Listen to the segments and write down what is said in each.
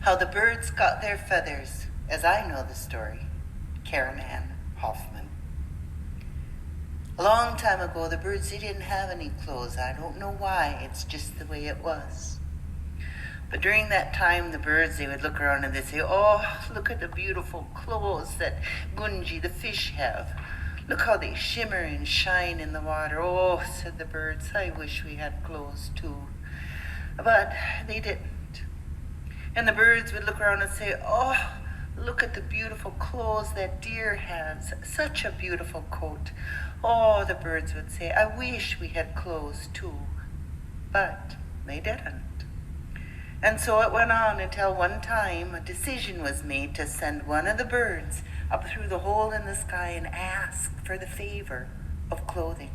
How the Birds Got Their Feathers, as I know the story. Karen Ann Hoffman. A long time ago, the birds, they didn't have any clothes. I don't know why, it's just the way it was. But during that time, the birds, they would look around and they'd say, oh, look at the beautiful clothes that Gunji, the fish, have. Look how they shimmer and shine in the water. Oh, said the birds, I wish we had clothes too. But they didn't. And the birds would look around and say, oh, look at the beautiful clothes that Deer has. Such a beautiful coat. Oh, the birds would say, I wish we had clothes too. But they didn't. And so it went on until one time a decision was made to send one of the birds up through the hole in the sky and ask for the favor of clothing.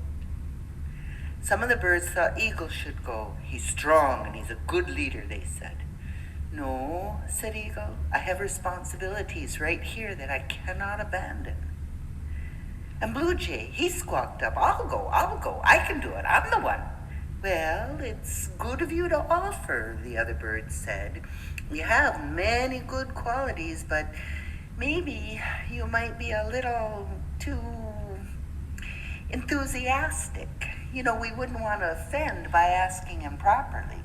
Some of the birds thought Eagle should go. He's strong and he's a good leader, they said. No, said Eagle, I have responsibilities right here that I cannot abandon. And Blue Jay, he squawked up, I'll go, I can do it, I'm the one. Well, it's good of you to offer, the other bird said. You have many good qualities, but maybe you might be a little too enthusiastic. You know, we wouldn't want to offend by asking him properly.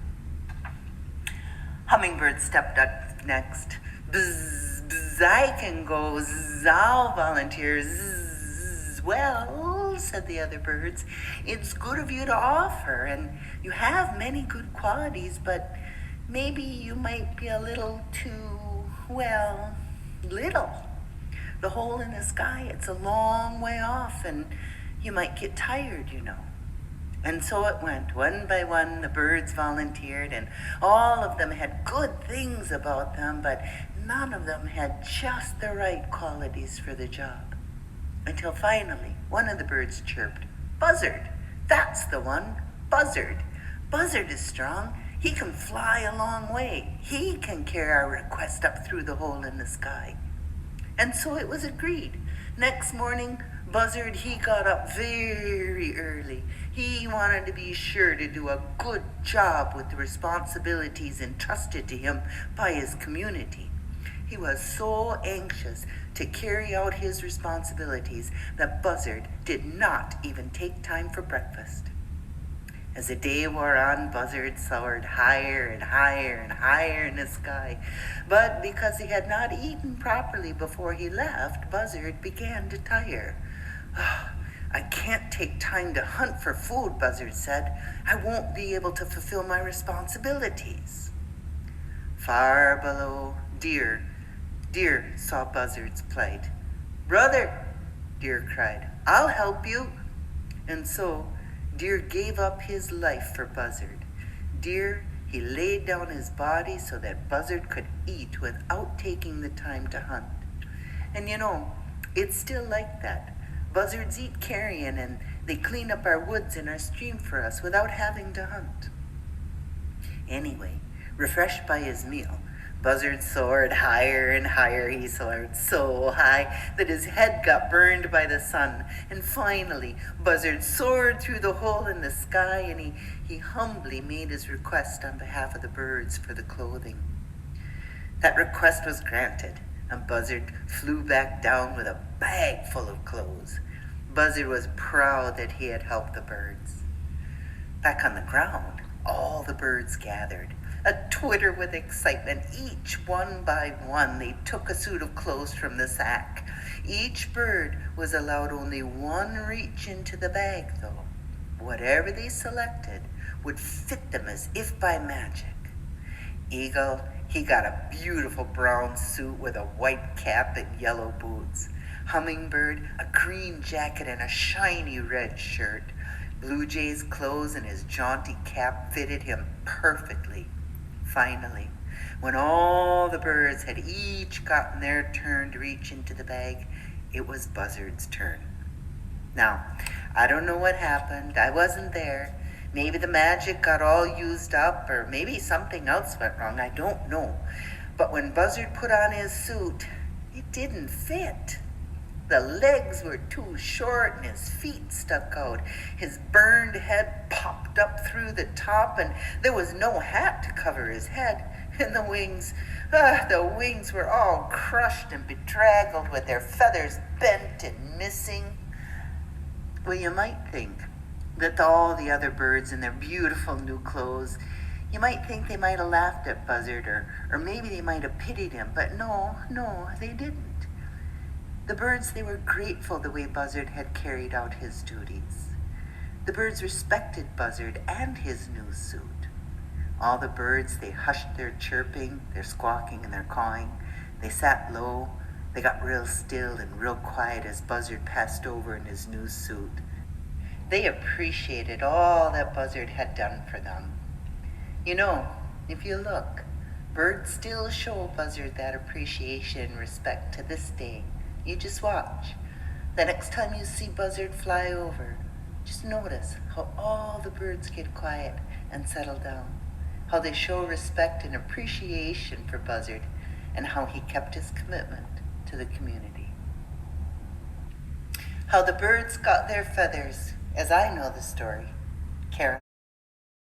Hummingbird stepped up next. Bzz, bzz, I can go. Zzz, I'll volunteer. Zzz. Well, said the other birds, it's good of you to offer, and you have many good qualities, but maybe you might be a little too, well, little. The hole in the sky, it's a long way off, and you might get tired, you know. And so it went. One by one, the birds volunteered, and all of them had good things about them, but none of them had just the right qualities for the job. Until finally, one of the birds chirped, Buzzard, that's the one, Buzzard. Buzzard is strong. He can fly a long way. He can carry our request up through the hole in the sky. And so it was agreed. Next morning, Buzzard, he got up very early. He wanted to be sure to do a good job with the responsibilities entrusted to him by his community. He was so anxious to carry out his responsibilities that Buzzard did not even take time for breakfast. As the day wore on, Buzzard soared higher and higher and higher in the sky. But because he had not eaten properly before he left, Buzzard began to tire. I can't take time to hunt for food, Buzzard said. I won't be able to fulfill my responsibilities. Far below, Deer saw Buzzard's plight. Brother, Deer cried, I'll help you. And so Deer gave up his life for Buzzard. Deer, he laid down his body so that Buzzard could eat without taking the time to hunt. And you know, it's still like that. Buzzards eat carrion and they clean up our woods and our stream for us without having to hunt. Anyway, refreshed by his meal, Buzzard soared higher and higher. He soared so high that his head got burned by the sun. And finally, Buzzard soared through the hole in the sky, and he humbly made his request on behalf of the birds for the clothing. That request was granted, and Buzzard flew back down with a bag full of clothes. Buzzard was proud that he had helped the birds. Back on the ground, all the birds gathered. A twitter with excitement, each one by one, they took a suit of clothes from the sack. Each bird was allowed only one reach into the bag, though. Whatever they selected would fit them as if by magic. Eagle, he got a beautiful brown suit with a white cap and yellow boots. Hummingbird, a green jacket and a shiny red shirt. Blue Jay's clothes and his jaunty cap fitted him perfectly. Finally, when all the birds had each gotten their turn to reach into the bag, it was Buzzard's turn. Now, I don't know what happened. I wasn't there. Maybe the magic got all used up, or maybe something else went wrong. I don't know. But when Buzzard put on his suit, it didn't fit. The legs were too short and his feet stuck out. His burned head popped up through the top, and there was no hat to cover his head. And the wings were all crushed and bedraggled with their feathers bent and missing. Well, you might think that all the other birds in their beautiful new clothes, you might think they might have laughed at Buzzard, or maybe they might have pitied him, but no, they didn't. The birds, they were grateful the way Buzzard had carried out his duties. The birds respected Buzzard and his new suit. All the birds, they hushed their chirping, their squawking, and their cawing. They sat low. They got real still and real quiet as Buzzard passed over in his new suit. They appreciated all that Buzzard had done for them. You know, if you look, birds still show Buzzard that appreciation and respect to this day. You just watch. The next time you see Buzzard fly over, just notice how all the birds get quiet and settle down, how they show respect and appreciation for Buzzard, and how he kept his commitment to the community. How the birds got their feathers, as I know the story. Kara.